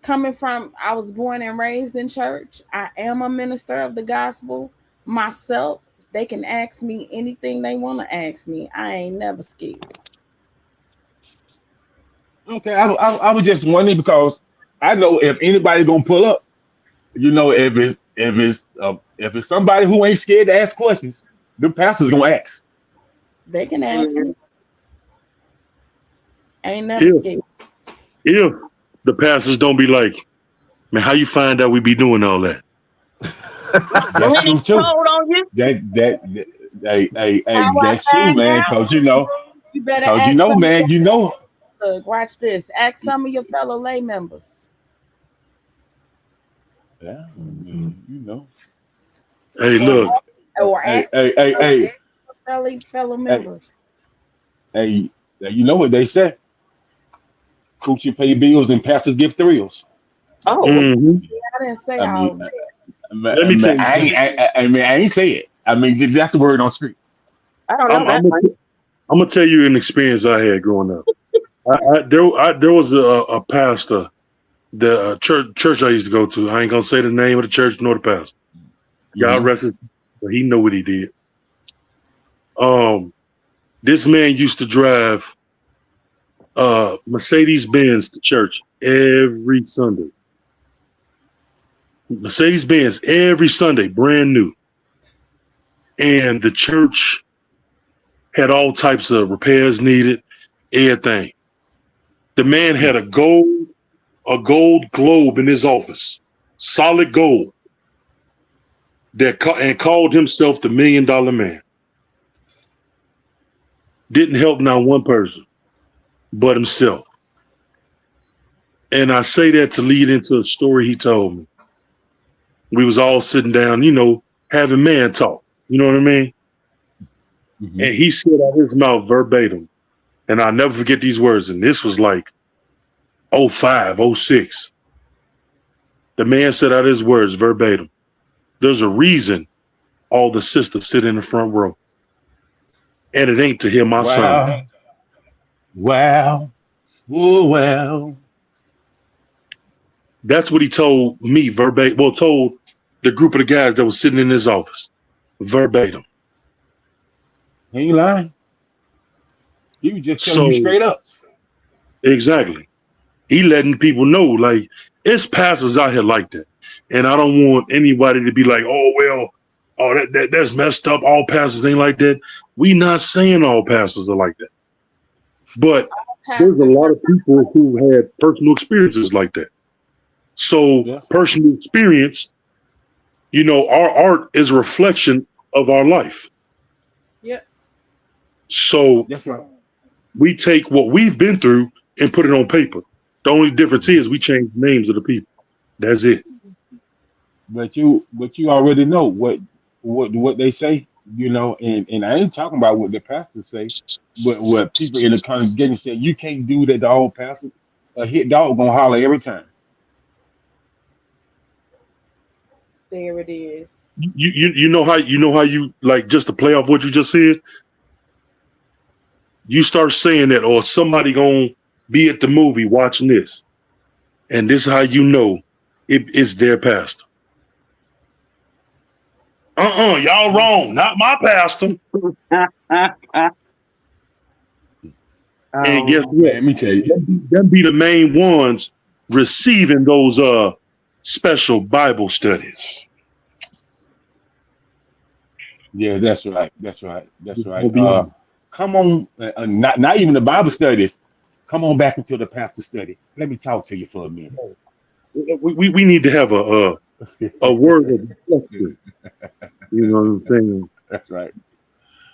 Coming from, I was born and raised in church. I am a minister of the gospel myself. They can ask me anything they want to ask me. I ain't never scared. Okay, I was just wondering because I know if anybody gonna pull up, if it's somebody who ain't scared to ask questions, the pastor's gonna ask. They can ask me. Amen. I ain't never If scared. if the pastors don't be like, man, how you find out we be doing all that? That's When true it's too. cold on you, Hey, How I that's true, find man. out? You better Cause ask some of man, your look, watch this. Ask some of your fellow lay members Yeah, I Mhm. mean, Hey, or look, Hey, ask hey, hey, hey, fellow hey, members. hey. You know what they say? Coochie pay bills and pastors give thrills. oh, mhm. I didn't say I all mean, that. Let me tell you something. I ain't say it. I mean, that's the word on street. I don't know I'm, that I'm, one. gonna, I'm gonna tell you an experience I had growing up. There was a pastor, the church I used to go to. I ain't gonna say the name of the church nor the pastor. God Hmm. rest his, but he know what he did. Um, this man used to drive Mercedes Benz to church every Sunday. Mercedes Benz every Sunday, brand new. And the church had all types of repairs needed, everything. The man had a gold globe in his office, solid gold, and called himself the $1 million man. Didn't help not one person but himself. And I say that to lead into a story he told me. We was all sitting down, having man talk. You know what I mean? Hmm. And he said out his mouth verbatim, and I'll never forget these words. And this was like '05, '06. The man said out his words verbatim. There's a reason all the sisters sit in the front row. And it ain't to hear my son. Wow, wow, oh well. That's what he told me verbatim. Well, told the group of the guys that was sitting in his office verbatim. Ain't lying. He was just telling you So straight up. exactly. He letting people know, like, it's pastors out here like that. And I don't want anybody to be like, oh, well, oh, that's messed up. All pastors ain't like that. We not saying all pastors are like that. But there's a Pastor, lot of people who had personal experiences like that. So Yeah, personal experience, our art is a reflection of our life. yeah, So that's right. we take what we've been through and put it on paper. The only difference is we change the names of the people. That's it. But you already know what they say, and I ain't talking about what the pastors say, but what people in the congregation say. You can't do that. The old pastor, a hit dog gonna holler every time. there it is. You know how you like, just to play off what you just said. You start saying that, or somebody gonna be at the movie watching this, and this is how you know it's their pastor. Y'all wrong. Not my pastor. And guess oh, what? Man, let me tell you. Them be the main ones receiving those special Bible studies. Yeah, that's right. That's right. That's right. Gonna be on. Come on, not even the Bible studies. Come on back into the pastor study. Let me talk to you for a minute. We need to have a word of reflection. You know what I'm saying? That's right.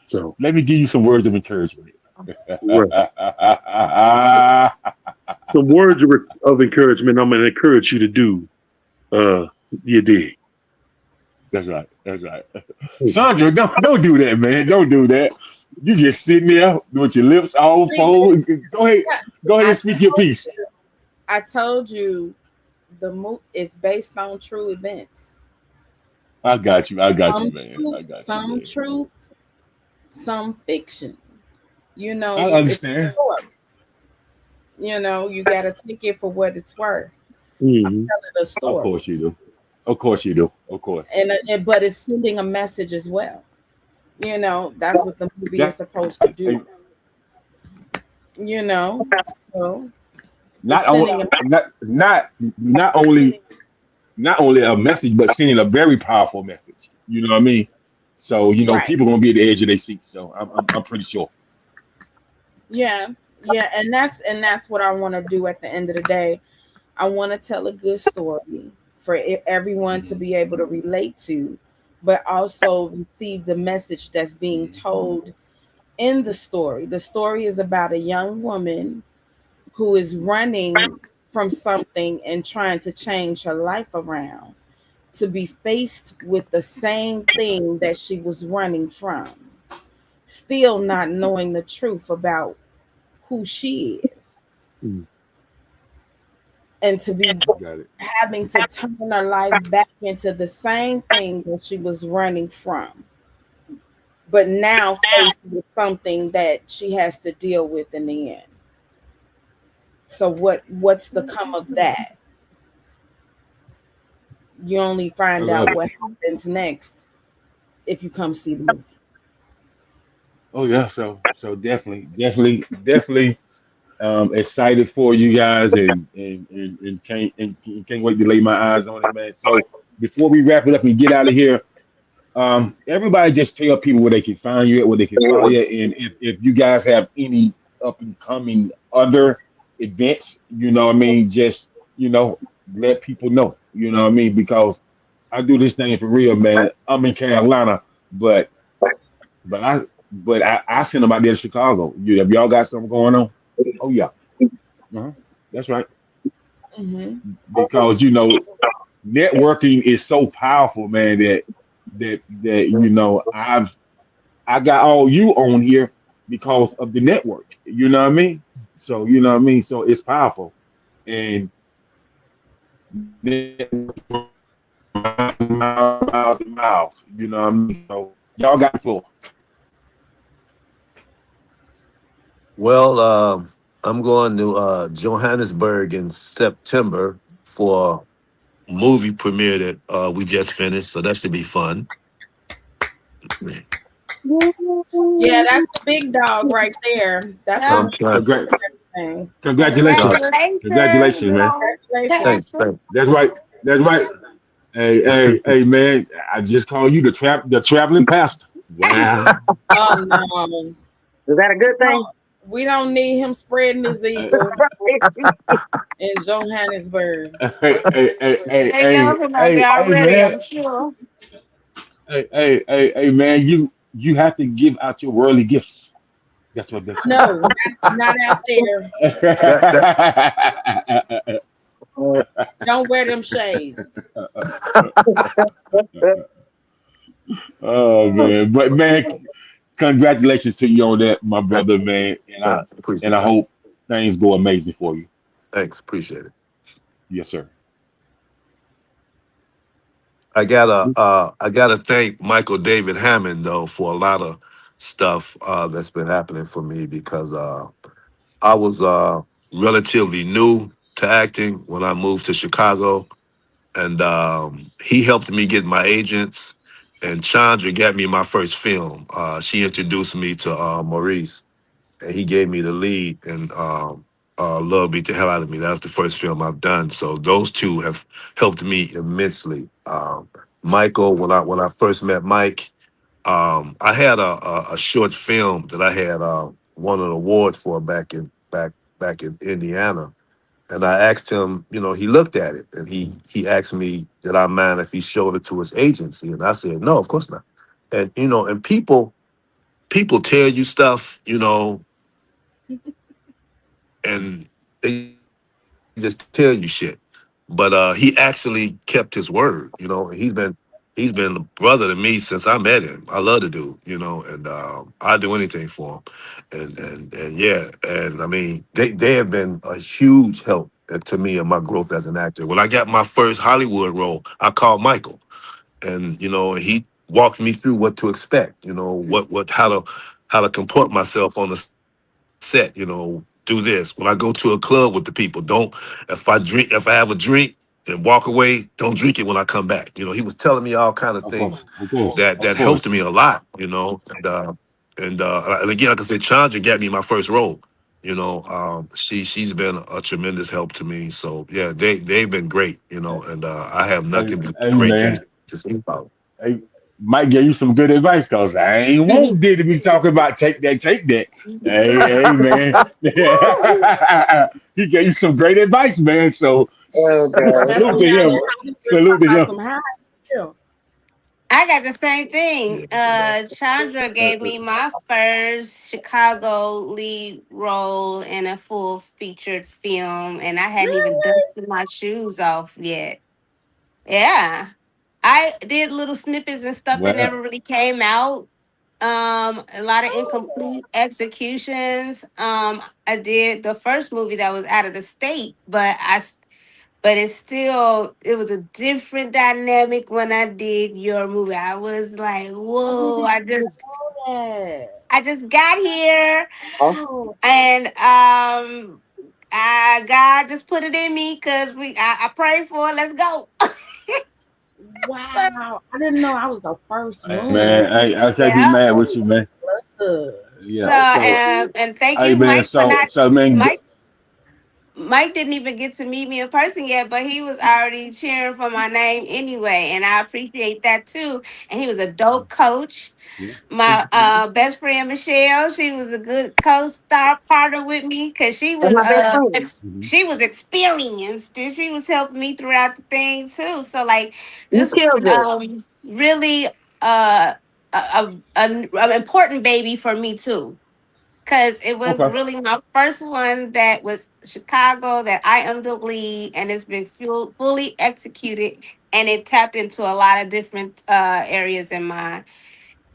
So, Let me give you some words of encouragement. right. Some words of encouragement. I'm going to encourage you to do. You dig? That's right. That's right. Sandra, don't do that, man. Don't do that. You just sitting there with your lips all See, folded. Go ahead I and speak your told piece. you, I told you the move is based on true events. I got you. I got you, Some man. truth, I got you, some man. truth, some fiction. I It's a understand. story. You got to take it for what it's worth. Mm-hmm. Telling a Of story, course you do. Of course you do. Of course. but it's sending a message as well. That's what the movie is That supposed to do. and You know, so it's not on sending a not only a message, but sending a very powerful message. You know what I mean? So right. people gonna be at the edge of their seats. So I'm pretty sure. Yeah, yeah, and that's what I want to do at the end of the day. I want to tell a good story for everyone to Hmm. be able to relate to, but also receive the message that's being told in the story. The story is about a young woman who is running from something and trying to change her life around, to be faced with the same thing that she was running from, still not knowing the truth about who she is, Mm. and to be Got it. having to turn her life back into the same thing that she was running from, but now faced with something that she has to deal with in the end. So what's the come of that? You only I find love out it. what happens next if you come see the movie. Oh yeah, so definitely excited for you guys, and can't wait to lay my eyes on it, man. So before we wrap it up and get out of here, everybody just tell people where they can find you at, where they can follow you, and if you guys have any up and coming other events, what I mean, just you know, let people know, what I mean, because I do this thing for real, man. I'm in Carolina, but but I I send them out there to Chicago. You have y'all got something going on? Oh yeah, uh-huh. That's right. Hmm. Because networking is so powerful, man. That I got all you on here because of the network. You know what I mean? So you know what I mean. So it's powerful, and networking miles and miles and miles. You know what I mean? So y'all got the floor. Well, I'm going to Johannesburg in September for a movie premiere that we just finished, so that should be fun. Yeah, that's a big dog right there. That's the Yeah. I'm most trying. Congra- thing. Congratulations, Uh, Congratulations congratulations, man. on Congratulations. thanks, casting. thanks. That's right. That's right. Hey, man! I just call you the traveling pastor. Wow. Oh no. Is that a good No, thing? we don't need him spreading his Hey, eagle in Johannesburg. hey, hey, hey, hey, They hey, love him out hey, there hey, already, man! I'm sure. Hey, man! You have to give out your worldly gifts. That's what they say. No, not out there. That Don't wear them shades. Oh man, but man, congratulations to you on that, my brother, thanks, man. thanks. Appreciate And I it. hope things go amazing for you. Thanks, appreciate it. Yes, sir. I gotta thank Michael David Hammond though for a lot of stuff that's been happening for me because I was relatively new to acting when I moved to Chicago, and he helped me get my agents. And Chandra got me my first film. She introduced me to Maurice, and he gave me the lead. And Love Beat the Hell Out of Me. That's the first film I've done. So those two have helped me immensely. Michael, when I first met Mike, I had a short film that I had won an award for back in Indiana, and I asked him, he looked at it and he asked me, did I mind if he showed it to his agency? And I said, no, of course not. And and people tell you stuff, and they just tell you shit. But he actually kept his word, and he's been a brother to me since I met him. I love the dude, and I'd do anything for him. And yeah, and I mean they have been a huge help to me in my growth as an actor. When I got my first Hollywood role, I called Michael, and and he walked me through what to expect, what how to comport myself on the set, do this. When I go to a club with the people, don't if I have a drink and walk away, don't drink it when I come back. He was telling me all kind of Of things course, of course, that of helped me course. a lot, and again, like I said, Chandra got me my first role. She's been a tremendous help to me. So yeah, they've been great, and I have Hey, nothing but hey, great things man. to say about. Hey, Might give you some good advice because I ain't want Diddy to be talking about take that, take that. Hey, man. He gave you some great advice, man. So Oh God. That's salute some to high. him. I was just Salute talking to about him. some high. Yeah. I got the same thing. Chandra gave me my first Chicago lead role in a full featured film, and I hadn't even dusted my shoes off yet. Yeah. I did little snippets and stuff that Well, never really came out. A lot of incomplete executions. I did the first movie that was out of the state, but it was a different dynamic when I did your movie. I was like, I whoa, didn't know that. I just got here, Oh, Oh, and God just put it in me because I prayed for it. Let's go. So, wow. I didn't know I was the first hey, one. man, I can't be yeah. mad with you, man. Ugh. So Yeah. So, and thank hey, you, man. Mike, for So, not so, man. Mike. Mike didn't even get to meet me in person yet, but he was already cheering for my name anyway, and I appreciate that too. And he was a dope coach. Yeah. My best friend Michelle, she was a good co-star partner with me because that's my best friend. Mhm. she was experienced and she was helping me throughout the thing too. So like You this was killed it. really an important baby for me too because it was Okay. really my first one that was Chicago that I am the lead, and it's been fully executed, and it tapped into a lot of different areas in my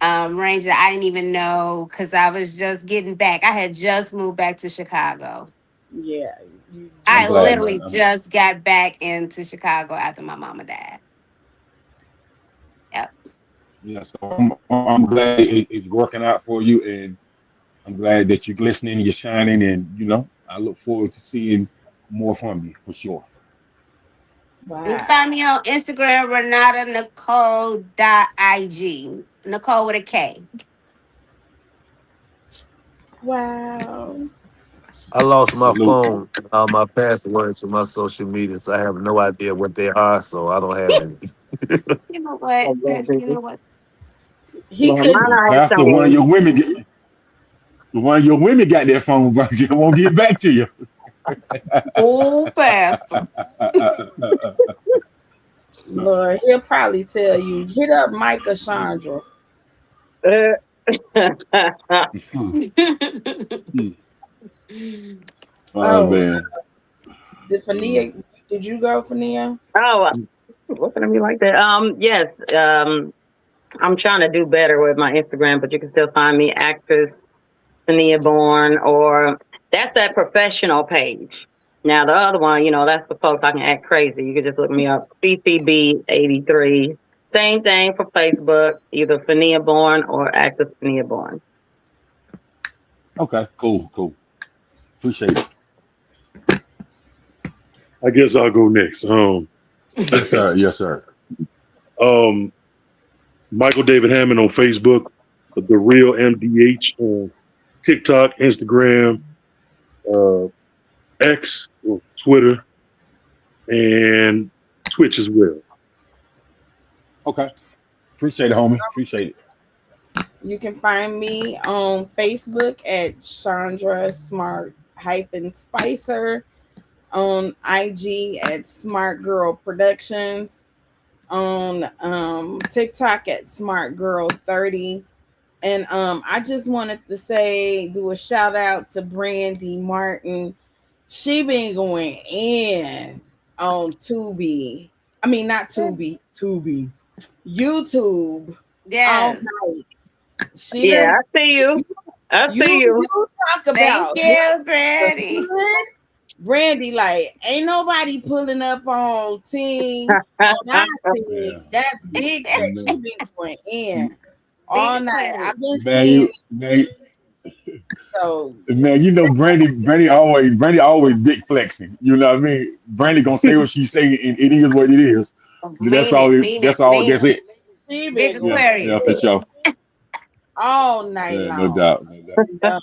range that I didn't even know because I was just getting back. I had just moved back to Chicago. Yeah, you I'm I just glad, got. literally man. just got back into Chicago after my mama died. Yep. Yeah. So I'm glad it's working out for you, and I'm glad that you're glistening, you're shining, and I look forward to seeing more from you for sure. You can Wow. find me on Instagram, Renata Nicole.ig. Nicole with a K. Wow. I lost my Salute. phone and all my passwords to my social media, so I have no idea what they are. So I don't have any. You know what? Oh, God, You baby. know what? He Man, mine couldn't. I have Pastor, changed. one of your women got that phone, but she won't get back to you. Oh, Pastor. Lord, he'll probably tell you, hit up Micah Chandra. Hmm, hmm. Oh Oh, man. did Mm. Fania, did you go, Fania? Oh, what's gonna be like that? Yes. I'm trying to do better with my Instagram, but you can still find me actress Tania Bourne, or that's that professional page. Now the other one, that's for folks I can act crazy. You can just look me up, CCB83. Same thing for Facebook, either Fania Bourne or actress Fania Bourne. Okay. Cool. Cool. Appreciate it. I guess I'll go next. Yes, sir. Yes, sir. um, Michael David Hammond on Facebook, the real MDH on TikTok, Instagram, uh, X, or Twitter, and Twitch as well. Okay. Appreciate it, homie. Appreciate it. You can find me on Facebook at Chandra Smart hyphen Spicer, on IG at Smart Girl Productions, on TikTok at Smart Girl 30. And I just wanted to say, do a shout out to Brandy Martin. She been going in on Tubi. I mean, not Tubi, Tubi, YouTube all Yes. night. Yeah, She, I see you. I see you. you talk Thank about you, the Brandy. hood. Brandy, like, ain't nobody pulling up on team, on our team. Yeah. That's big that she Man. been going in Big all night. Aquarius. I've been Man, seeing you it. man, So man, Brandy always dick flexing. You know what I mean? Brandy gonna say what she say, and it is what it is. That's Mean all. it, mean it, That's mean it. it. she Big been going Yeah, Aquarius. for in sure. all night Yeah, no long. doubt, no doubt, And,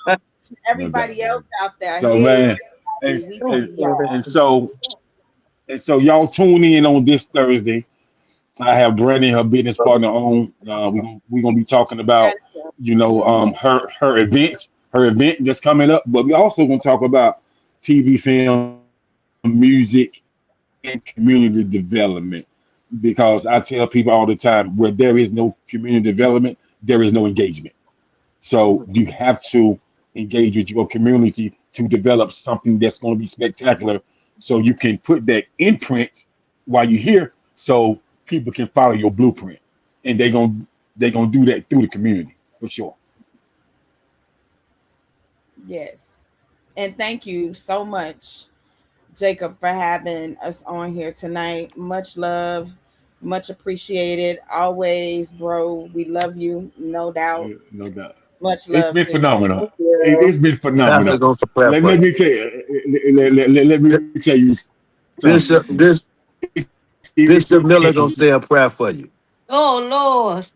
to no doubt, everybody no else doubt. out there, So, hey, man, and we Oh, and see Lord. y'all. and so y'all tune in on this Thursday. I have Brandy, her business partner, on. We're gonna be talking about, her event just coming up. But we also gonna talk about TV, film, music, and community development. Because I tell people all the time, where there is no community development, there is no engagement. So you have to engage with your community to develop something that's going to be spectacular. So you can put that imprint while you're here, so people can follow your blueprint, and they're gonna do that through the community for sure. Yes. And thank you so much, Jacob, for having us on here tonight. Much love, much appreciated. Always, bro. We love you, no doubt. No doubt. Much It's love been to you. phenomenal. Thank you. It's been Pastor phenomenal. gonna say a prayer for Let you. me tell you. Let me tell you something. Bishop It's, Bishop Miller it's gonna say a prayer for you. Oh Lord,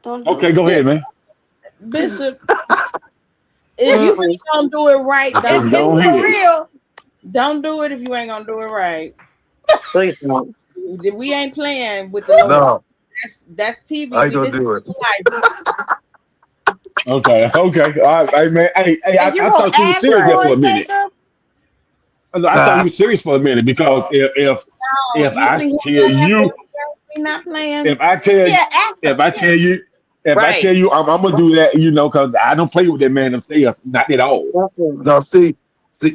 don't do okay. Go Bi- ahead, man. Bishop, if you Mm-mm. ain't gonna do it right, it. don't It's Go do it. for ahead. real. Don't do it if you ain't gonna do it right. Please don't. We ain't playing with the Lord. No, That's TV. I ain't We gonna this is do it. life. Okay. Okay. All right, hey, man. Hey, And you I gonna thought you were ask serious Right. there for for a it, minute. Jacob? I thought you Nah, were serious for a minute because Oh, if you I see him tell playing, you baby girl? He not playing. if I tell Yeah, if actor. I tell you if I Right. tell you I'm gonna do that, because I don't play with that man upstairs, not at all. Mm-mm. no, see,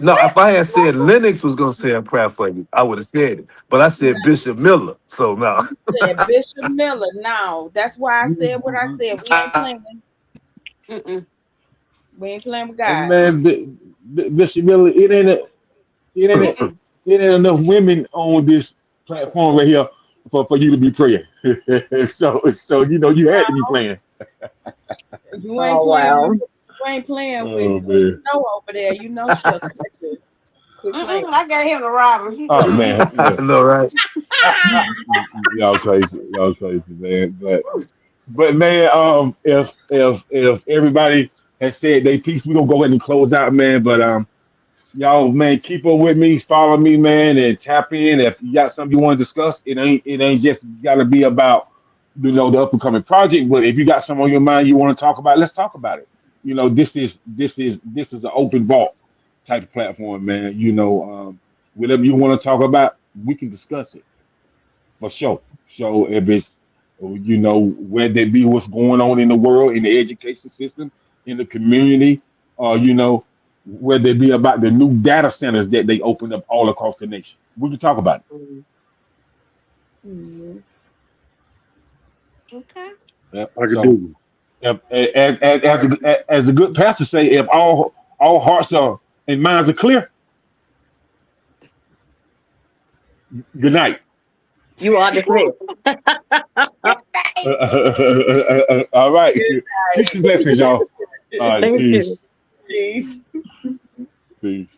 no. If I had said Lennox was gonna say a prayer for you, I would have said it. But I said Bishop Miller, so no. Said Bishop Miller. No, that's why I said what I said. We ain't playing. Mm-mm. We ain't playing with God. Man, Bishop Miller, it ain't it Mm-mm. ain't enough women on this platform right here for you to be praying. So you had to be playing. You ain't Oh playing wow. with you ain't playing with Oh man. Snow over there. You know she'll catch you. Quit playing. Mm-mm. I got him to rob him. He Oh good. man, I look. know, right? Y'all crazy, man. But man, if everybody has said they piece, we gonna go ahead and close out, man. But y'all, man, keep up with me, follow me, man, and tap in. If you got something you want to discuss, it ain't just gotta be about the up and coming project. But if you got something on your mind you want to talk about, let's talk about it. This is an open vault type of platform, man. Whatever you want to talk about, we can discuss it for sure. So if it's whether it be what's going on in the world, in the education system, in the community, or whether it be about the new data centers that they opened up all across the nation, we can talk about it. Mm. Mhm. Okay. Yep. I could So do as a good pastor say, if all hearts are and minds are clear, good night. You are dismissed. All right. Good Peace and night. blessings, y'all. All right. Thank you. Peace. Peace. Peace.